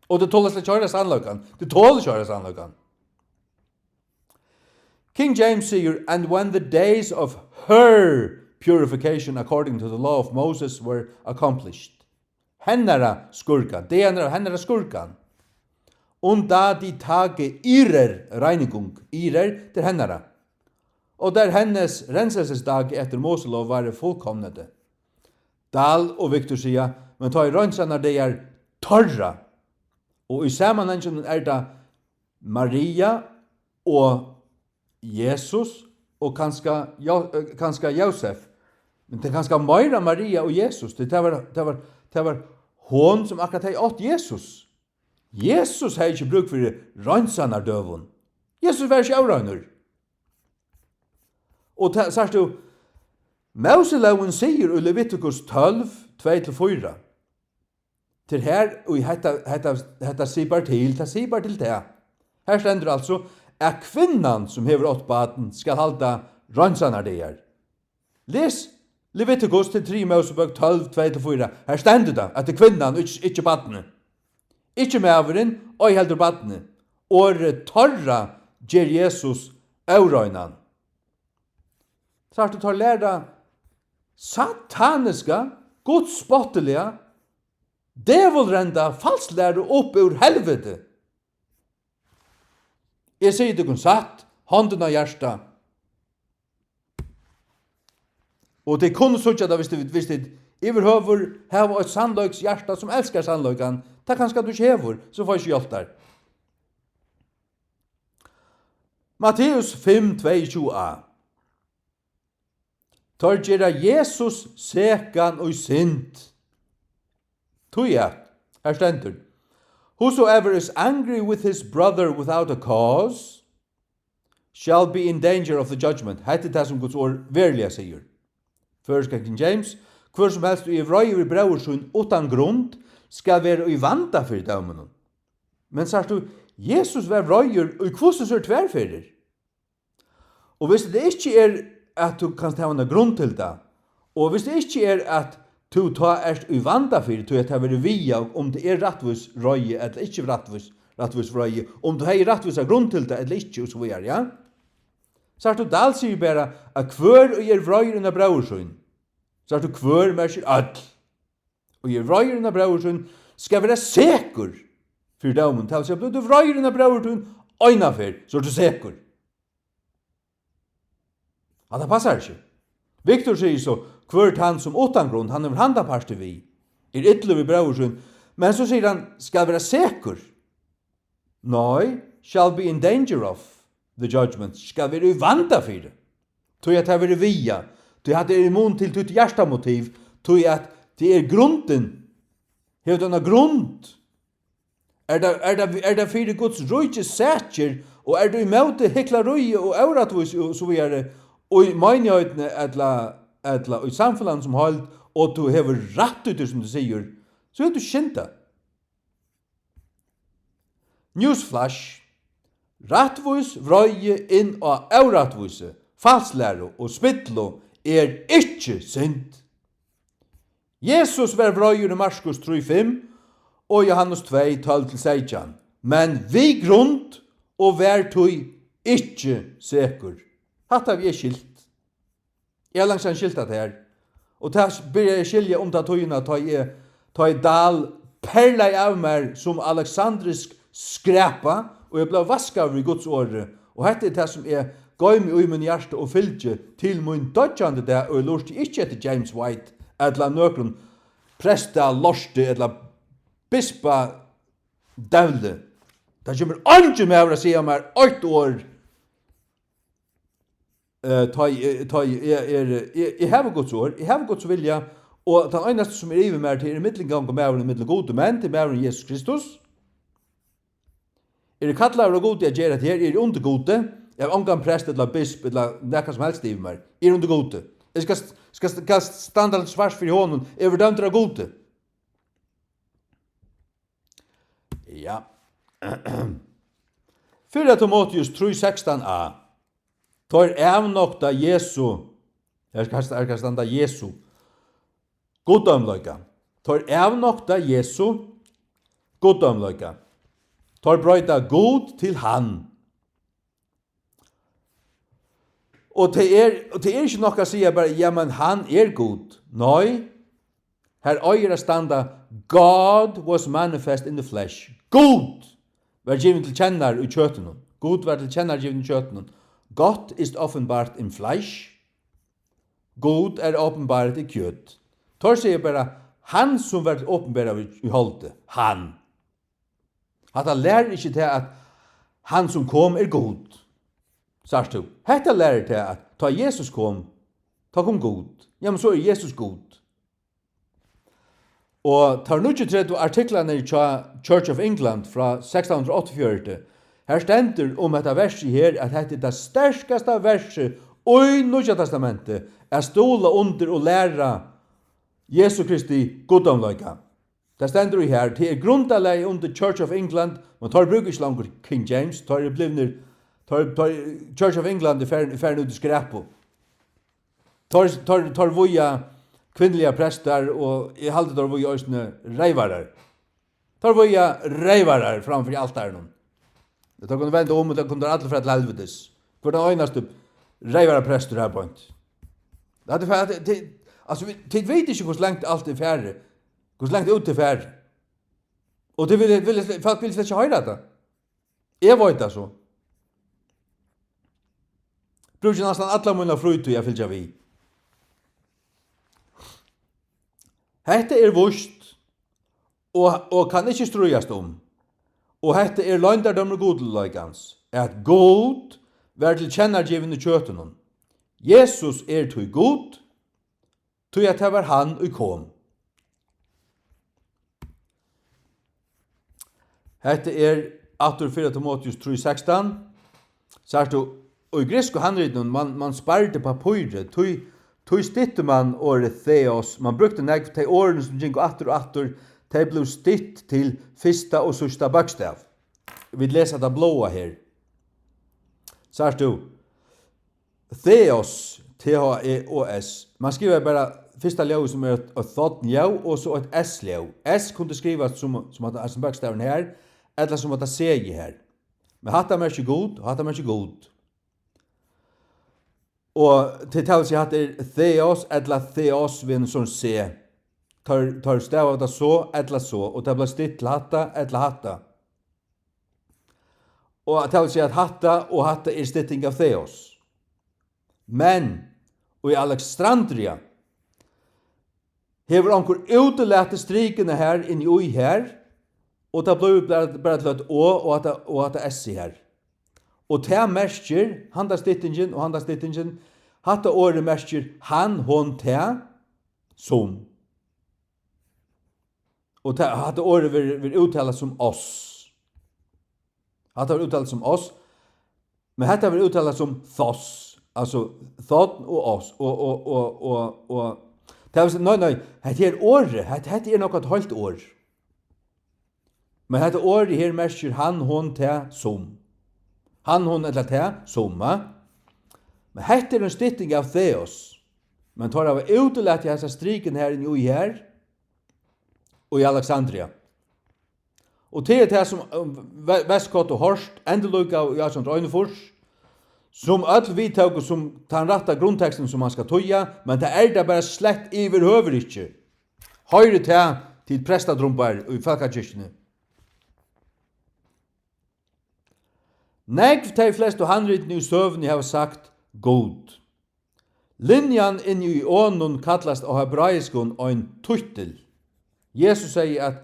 Og det tåler seg kjøres anløkan. Det tåler kjøres anløkan. King James sier, and when the days of her purification according to the law of Moses were accomplished. Hennara skurkan. Det hennara skurkan. Und da de tage ihrer reinigung. Ihrer til hennara. Og der hennes renselsesdag etter Moselov var fullkomnede. Dal og Victor sier, men ta i rønsanar det torra. Og i sammenhengen det Maria og Jesus og kanskje Josef. Men det kanskje mer Maria og Jesus. Det var hon som akkurat hei åt Jesus. Jesus hei ikke bruk for rønsanar døvun. Jesus var ikke avrøyner. Og sier du, Moseloven sier i Leviticus 12, 2-4, til her, og hetta sier til det. Her stender altså, at kvinnan som hever åt baden skal halda rønsanar det her. Les Leviticus til 3 Mosebok 12, 2-4. Her stender det, at det kvinnan, ikke badene. Ikke maveren, og heldur badene. Året torra gjer Jesus avrøynan. Så har du tar læra sataniska, godspotteliga, devilrenda, falsklære opp ur helvete. Jeg sier det kun satt, hånden av hjärsta. Og det kunne sånn at hvis det overhøver hever et sannløks hjärsta som elskar sannløkan, det kanskje du ikke hever, så får jeg ikke hjelp der. Matteus 5:22a. Tar gjerra Jesus sekan og synd. Tuja, her stendur. Whosoever is angry with his brother without a cause shall be in danger of the judgment. Hette det som Guds ord verliga sier. Først King James, hver som helst i vrøy i brauersun utan grund skal være i vanda for dømen. Men sagt du, Jesus var vrøyer og kvosses tverrferer. Og hvis det ikke at du kan ta en grunn til det, og hvis det ikke at du tar i vanda for det, at det er via om det rettvis røye eller ikke rettvis røye, om du har rettvis grunn til det eller ikke, og så videre, ja? Så du, Dahl sier bare at hver vrøyer under brauersøyn, så du hver merker alt. Og vrøyer under brauersøyn skal være sikker for dømen. Til å si, du vrøyer under brauersøyn, øynafer, så du sikker. Ja, det passar ikke. Viktor sier så, hvert han som utan grunn, han er handaparste vi, ytterlig vi brauersun, men så sier han, skal være sikker. Nei, shall be in danger of the judgment, skal være i vanda for det. Tog at det være via, tog at det er immun til ditt hjertamotiv, tog at det er grunden, hev denne grund. Er det fyrir Guds rujtje sætjer, og er det imot heklarui og auratvis, og så videre, og i meinjøytene etla i samfunnet som hold, og du hever rett ut som du sier, så er du kjenta. Newsflash, rattvis vrøye inn av auratvise, falslæro og spittlo er ikke synd. Jesus var vrøyer i Markus 3:5 og Johannes 2:12-16, men vi grund og vær tøy ikke sikker. Hatt har vi skilt. Jeg har langt skilt det her. Og det blir jeg skilje om det tøyene ta i dal perla av meg som alexandrisk skræpa, og jeg ble vasket av i Guds åre. Og dette er det som er gav meg i min hjerte og fylgje til min dødjande det, og jeg lurte ikke etter James White, eller nøkron presta, lorste, eller bispa dævle. Det kommer ikke med å si om meg 8 år. Jeg har Guds år, jeg har Guds vilja, og den eneste som er i meg til middelgang og med middel gode menn, til med Jesus Kristus. Er det kattler og gode jeg gjør det her, er det under gode, jeg har omgang prest eller bisp eller nekka som helst i meg, er under gode. Jeg skal standa litt svars for hånden, jeg vil dømte det gode. Ja. 4 Timotheus 3:16a. Tor evnokta Jesu, jeg skal standa Jesu, goddomløyga. Tor evnokta Jesu, goddomløyga. Tor brøyta god til han. Og det er ikke nok å si bare, ja, men han er god. Nei, her øyer standa, God was manifest in the flesh. God var givet til kjenner i kjøttene. God var til kjenner givet i kjøttene. God is offenbart in flesh. God er åpenbart i kjøtt. Tor sier bare, han som var åpenbart i holdet, han. At han lærer ikke til at han som kom er god. Sars du, hetta lærer til at ta Jesus kom, ta kom god. Ja, men så er Jesus god. Og tar nu ikke tredje artiklene i Church of England fra 1648. Her stender om dette verset her, at dette er det sterkeste verset i Nye Testamentet, er stola under og læra Jesu Kristi godomløyga. Det stender i her, det er grundaleg under Church of England, men tar bruker ikke langer King James, tar blivner Church of England er ferdig ut i skræpo. Tar voja kvinnelige prester, og jeg halte tar voja østene reivarar. Tar voja reivarar framfor altarene. Det tar kunne vende om, og det kunne alle fra et helvetes. For den øyneste reivarar prester her på en. Altså, de vet ikke hvor lengt alt er færre, hvor lengt ut er færre. Og folk vil slett ikke høre det. Jeg vet det så. Bruker nesten alle mine frøytøy jeg fylgja vi. Hette er vust, og kan ikke strøyast om. Og hette er løgndardømmer godløygans, at god vær til kjennergivende kjøtenen. Jesus er tog god, tog at det var han og kom. Hette er 4 Timotheus 3:16, sagt du, og i grisk og handriden, man sparte papiret, tog stitte man året theos, man brukte negv til årene som gikk atter og atter, de ble stitt til fyrsta og sørsta bokstav. Vi leser det blåa her. Sagt du, theos, T-H-E-O-S, man skriver bare fyrsta ljau som er et thought ljau, og så et S-ljau. S kunne skrives som at som bokstaven her, eller som at det segi her. Men hatta mer ikke god, og hatta mer ikke god. Og til tals jeg hatt theos, eller theos ved en sånn se. Tar stav av det så, eller så, og det blir stitt til hatta, eller hatta. og det vil si at hatta stytting av Theos. Men, og i Alexandria, hever onkur utelete strikene her inn i ui her, og det blir bare til et å, og at det S i her. Og det merker, handa styttingen, hatta året merker han, hon, te, som. Og hatta året vil uttale som oss. Hatta vil uttale som oss, men hatta vil uttale som thos. Altså, thot og oss. Og det vil si, nei, dette året, dette nokka helt år. Men dette året her merker han, hon, te, som. Han, hon, eller te, somma. Men dette en stytting av Theos. Men tar av utelett i hessa striken her i her, og i Alexandria. Og til det som Vestkott og Horst, endeløyga og Jason Røynefors, som öll vidtøk som tar retta grunnteksten som man skal tøya, men det bare slett iverhøver ikke. Høyre til prestadrumbar i Falkakirkene. Negv de fleste handritene i søvnene har sagt god. Linjan inn i ånden kallast av hebraiskon ein tuttel. Jesus sier at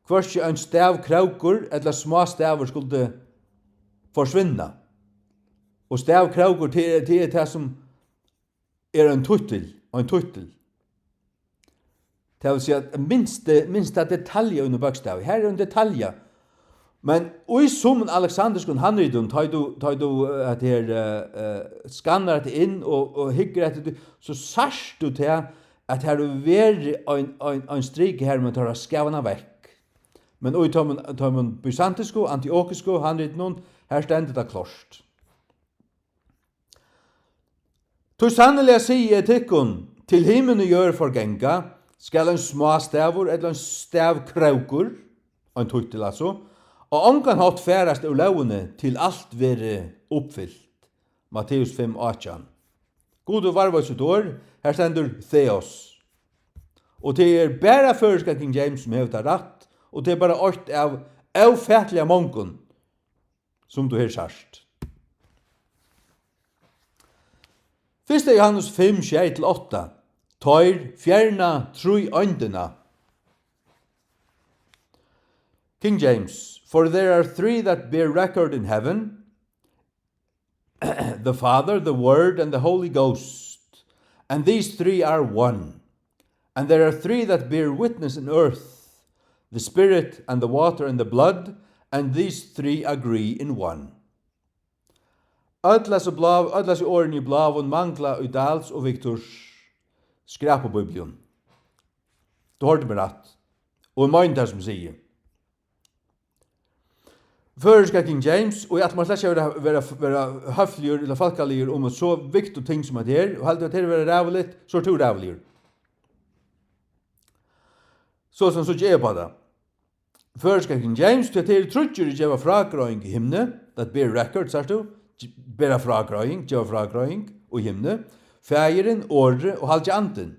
hverskje en stav kraukur eller små stavur skulle forsvinna. Og stav kraukur til det som en tuttel. Det vil si at minsta detaljer under bøkstav. Her en detaljer. Men i summen Alexanderskon handridun, tar du at her skannar det inn og hygger etter det, så sars du til at her er veri en strik her, men tar skavana vekk. Men oi tar man bysantisko, antiokisko, handridun, her stendet det klart. Tu sannelig sier etikkun, til himmelen gjør forgenga, skal en små stavur, eller en stav kraukur, en tuttel altså, og ongan hatt færast ur lovene til alt være oppfyllt. Matteus 5:18. God og varvøyset år, her stendur Theos. Og det bare føreska King James som hever det rett, og det bare ort av avfætlige mongon, som du har sagt. 1. Johannes 5:6-8. Tøyr fjerna trui øndina. King James. For there are three that bear record in heaven, the Father, the Word, and the Holy Ghost. And these three are one. And there are three that bear witness in earth, the Spirit, and the water, and the blood, and these three agree in one. Ödlas i åren i blavun mangla i Dals og Viktors skrapabiblen. Du hørte meg rett. Og i det som sier. Føreska King James, og at man slett ikke være høfligur eller falkaligur om så viktig ting som det her, og heldig at det er være rævligt, så er det rævligur. Så som så ikke på det. Føreska King James, til at det er trutjer i djeva fragrøying i himne, that bear record, sier du, bera fragrøying, djeva fragrøying og himne, fægeren, åre og halvtje anden.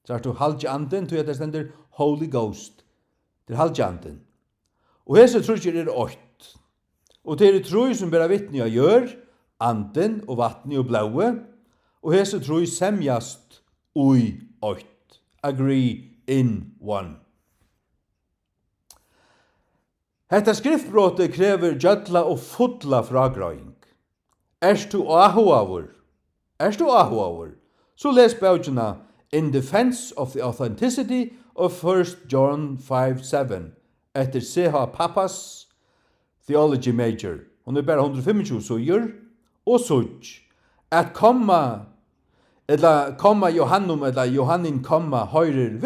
Sier du, halvtje anden, til at det stender Holy Ghost. Det er halvtje anden. Og hese trutjer er 8. Og det er troi som bera vittni av gjør, anden og vattni og blaue, og hese troi semjast ui 8. Agree in one. Hetta skriftbrotet krever gjøtla og fotla fragrøying. Erst du ahuavur? Så les bautjena in defense of the authenticity of 1 John 5:7 etter C.H. Pappas Theology Major. Hun er bare 125 suger, og such at komma Johannum, eller Johannin komma, høyrer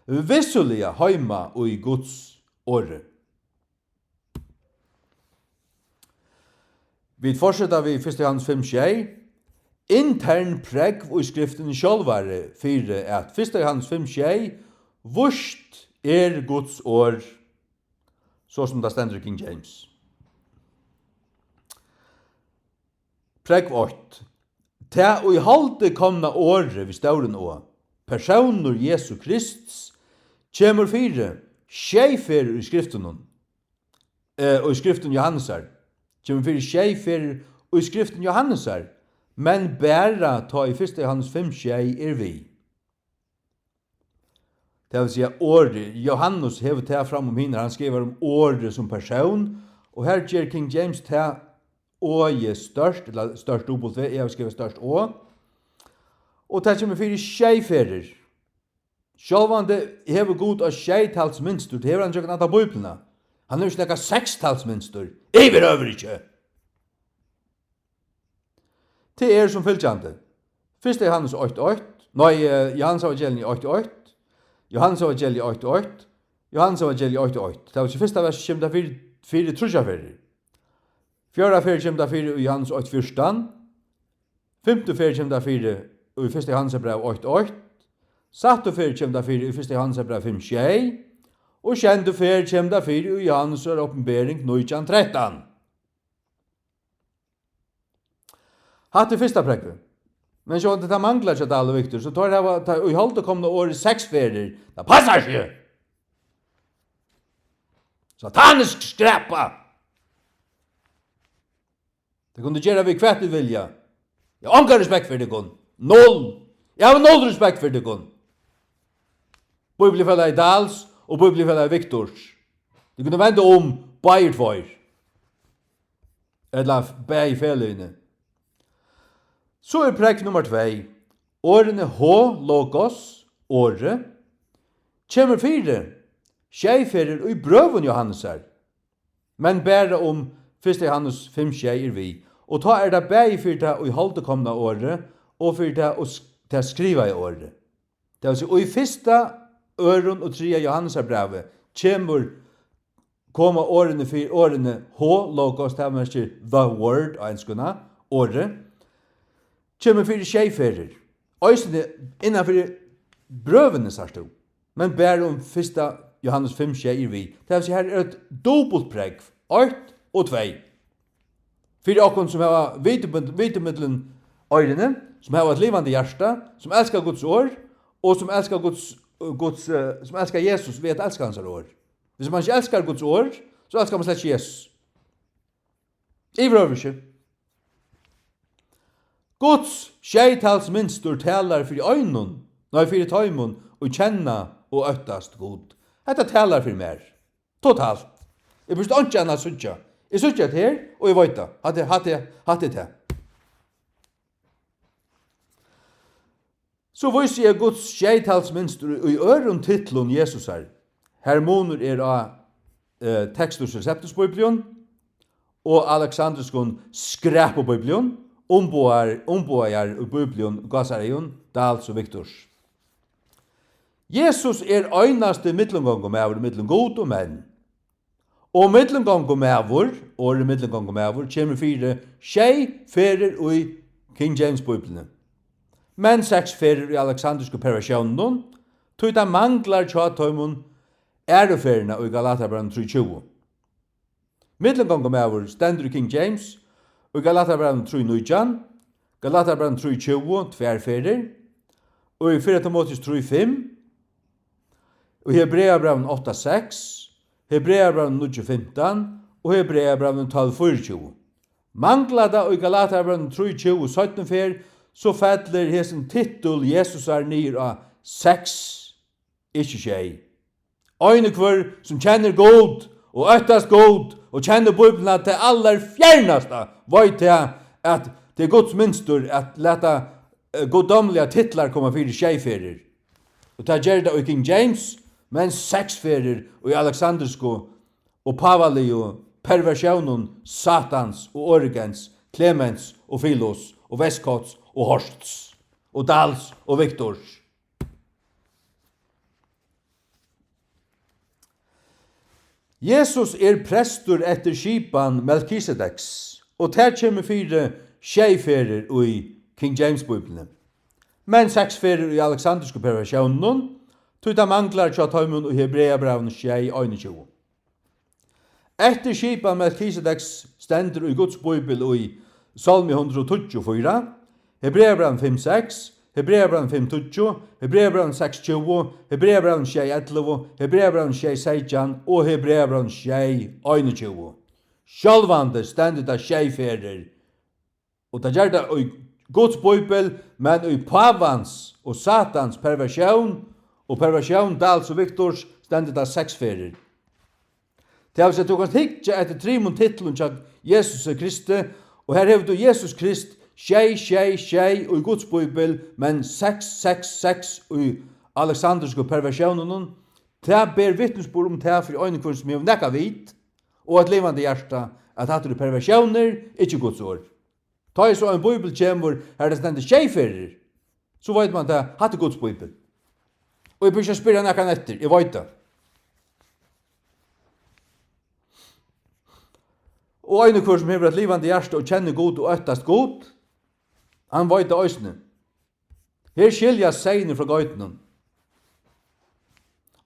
vissulia høyma og i Guds åre. Vi fortsetter vi 1. Johannes 5:6. Intern pregg og i skriften sjálvare fyrir at 1. Johannes 5:6 vurst er Guds år, så som det stender i King James. Pregg 8. Ta og i halde komna åre vi stauren å, personer Jesu Krist, kjemur fire, skjeifer i skriften, og i skriften Johannesar, kommer fyrir tjei fyrir og i skriften Johannes her, men bæra ta i 1. Johannes 5 tjei vi. Det vil si året, Johannes hever det fram om henne, han skriver om året som person, og her gjør King James det året størst, eller størst W, jeg har skrevet størst å, og det kommer fyrir tjei fyrir. Sjálvan det hever god av tjeitalsmynster, det hever han ikke natt av bøyblene. Han har ikke nekka sekstalsmynster, jeg vil øver ikke. Det som fylgjande. 1. Johannes 8:8, Johannes evangeliet 8:8, Johannes evangeliet 8:8, Johannes evangeliet 8:8. Det var ikke første vers kommer det fire trusjaferer. Fjøra fer kommer det fire i Johannes 8:14, femte fer kommer det fire i 1. Johannes brev 8:8, satte fer kommer det fire i 1. Johannes brev 5:6, og kjente fer kommer det fire i Johannes åpenbering 9:13. Hatt fyrsta prekve. Men så det manglar ikke alle viktig, så tar det og i holdt kom det året 6 ferier. Det passar ikke! Satanisk skräpa! Det kunne gjøre vi kvett vilja. Jeg har ikke respekt for det kun. Noll! Jeg har noll respekt for det kun. Bibelfella i Dals og Bibelfella i Viktors. Det kunne vende om Bayer 2. Eller Bayer felløyne. Så prekk nummer 2. Årene logos, åre, kommer 4. Tjeiferer og i brøven Johannes her. Men bare om 1. Johannes 5 tjeier vi. Og ta det bare for det og i halvdekomne åre, og for det å skrive i åre. Det vil si, og i 1. øren og 3. Johannes her brevet, kommer årene 4, årene logos, det er the word, enskene, åre, kommer fyrir tjeiferer. Øysene innanfor brøvene, sagt du. Men bare om 1. Johannes 5 tjeier vi. Det vil si, her et dobbeltpregg, 8 og 2. Fyrir okkon som har vitemiddelen øyrene, som har et livande hjärsta, som elskar Guds år, og som elskar som elskar Jesus, vet elskar hans år. Hvis man ikke elskar Guds år, så elskar man slett ikke Jesus. I brøvelse. Guds tjeitalsmynstur talar fyrir øynun, fyrir tøymon, og kjenna og øttast god. Hetta talar fyrir mer. Totalt. Jeg burde ikke anna suttja. Jeg suttja det her, og jeg vet det. Hatt det. Så viser jeg Guds tjeitalsmynstur i øren titlun Jesus her. Hermoner av Textus Receptus Biblion, og Alexandruskon Skræp på Biblion, omboar i Biblion, Gassarion, Dals og Viktors. Jesus øynaste mittlengångomæver mittleng god og menn. Og mittlengångomæver, året mittlengångomæver, kommer 4 tjeiferer i King James Biblene. Men 6 ferer i Alexandriske perversjonen, tog det manglar tjatøymon æreferene i Galaterbrevet 3:20. Mittlengångomæver stender i King James, og i Galaterbrevet 3:19, Galaterbrevet 3:20, 2 ferer, og i 4 Timotheus 3:5, og i Hebreabrevet 8:6, Hebreabrevet 9:15, og Hebreabrevet 12:24. Mangla det og i Galaterbrevet 3:20, 17 fer, så fettler hesen titul Jesus nir av 6, ikke tjei. Øyne kvar som kjenner god, og øttast god, og kjenner Bibelen til aller fjernasta, vet jeg at det er Guds minster at leta goddomlige titlar komme fyrir tjeiferer. Og det gjør det i King James, men 6 ferer og i Alexandrisko, og Pavalio, perversjonen, Satans, og Origens, Clemens, og Philos, og Westcotts, og Horsts, og Dals, og Viktors. Jesus prestur etter skipan Melkisedeks, og ter kommer 4 tjeiferer i King James Biblene. Men 6 ferer i Alexandriske perversjonen, tog det manglar tjatøymon og Hebreabrevn 6:21. Etter skipan Melkisedeks stender i Guds Bibel i Salmi 124, Hebreabrevn 5:6, Hebreabrevn 5:20, Hebreabrevn 6:20, Hebreabrevn 6:11, Hebreabrevn 6:16 og Hebreabrevn 6:21. Sjálvande stendet av tjejferer. Og det gjør det i Guds bøybel, men i pavans og satans perversjon, og perversjon Dals og Viktors stendet av 6 ferer. Det vil si at du kan hikke etter 3 titlen til Jesus Kristi, og her har du Jesus Krist, tjej, og i Guds bøybel, men 6 i alexandriske perversjonen. Det ber vittnesbord om det for øynene som er nekka vit, og et levende hjerte, at hatt du perversjoner, ikke Guds ord. Ta i så en bøybel kjemur, her det stendet tjejferer, så vet man det, hatt Guds bøybel. Og jeg bør ikke spyrre nekka etter, jeg vet det. Og øynene som hever et levende hjerte og kjenner god og øttast god, han vet det øysene. Her skilja segne fra gøytenen.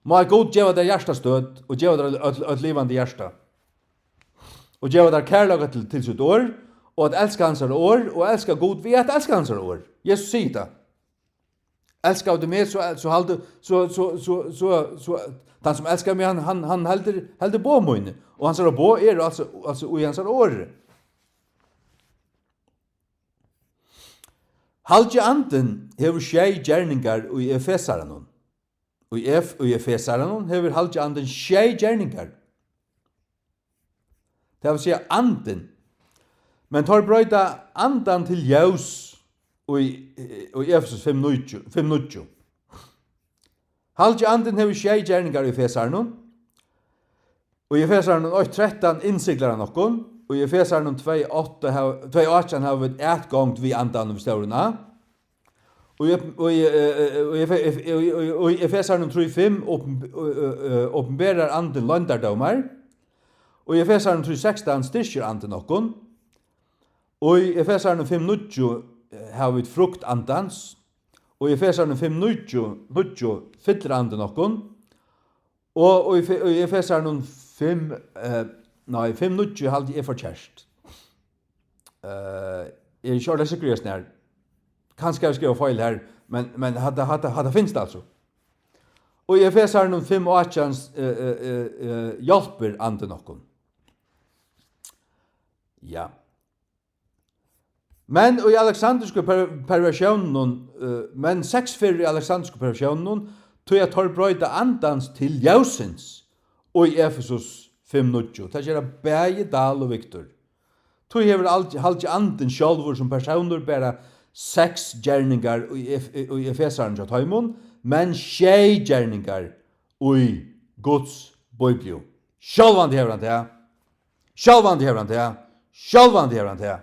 Må jeg god gjøre det hjertestød, og gjøre det et livende hjerte. Og gjøre det kærlaget til sitt år, og at elska hans år, og elska god ved at elska hans år. Jesus sier det. Elska av det med, så halde, så den som elskar meg, han helder på mine. Og hans på altså i hans år. Halge anden hever tjej gjerningar i Efesaren. Og i Efesaren hever halge anden tjej gjerningar. Det vil si anden. Men tar brøyda andan til ljøs i Efesus 5.9. Halge anden hever tjej gjerningar i Efesaren. Og i Efesaren 8.13 innsiklar han okkon. Og i Efesaren 2.8 har vi et etgångt vi andan av størrena. Og i Efesaren 3.5 åpenberar anden løndardomar. Og i Efesaren 3.16 styrker anden okkon. Og i Efesaren 5.9 har vi et frukt andans. Og i Efesaren 5.9 fyller anden okkon. Og i Efesaren 5.9 halde jeg forkjærst. Jeg er ikke ordentlig sikker i snær. Kanskje jeg skriver feil her, men hadde finnes det altså. Og i Efesaren 5.8 hjelper anden okkon. Ja. Men i alexandriske perversjonen, men 6 fyrir i alexandriske perversjonen, tog jeg tar brøyda andans til jausins, og i Efesus 5.9. Det gjør Bæge, Dal og Viktor. Tog hever halde anden sjálfur som personer bæra 6 gjerningar i Efesaren til Taimon, men 6 gjerningar i Guds bøyblio. Sjálvandi hever han det. Sjálvandi hever han det. Sjálvandi hever han det.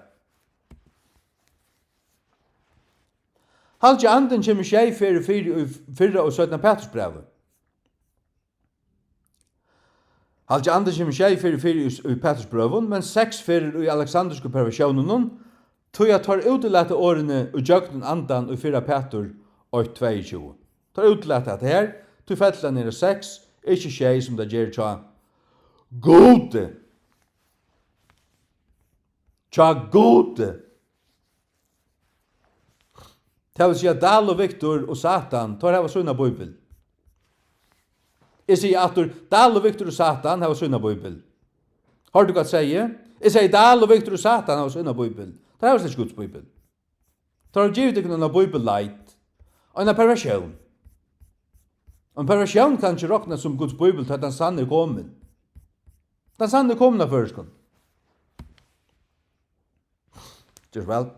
Halge anden kommer 6 fyrir og 17 Petrusbrevet. Halge anden kommer 6 fyrir i Petrusbrevet, men 6 fyrir i alexandriske perversjonen, tog jeg tar utelette årene og jøgnen andan og 4 Petur og 22. Tar utelette at her, tog fettelen nere 6, ikke 6 som det gjør tja gode. Tja gode. Det vil si at Dal og Viktor og Satan tar hava sunna bøybel. Jeg sier at Dal og Viktor og Satan hava sunna bøybel. Har du hva sier? Jeg sier Dal og Viktor og Satan hava sunna bøybel. Det hava slik Guds bøybel. Det har givet ikke noen bøybel leit. Og en perversjon. En perversjon kan ikke råkna som Guds bøybel til at den sanne er kommet. Den sanne er kommet av føreskånd. Just vel.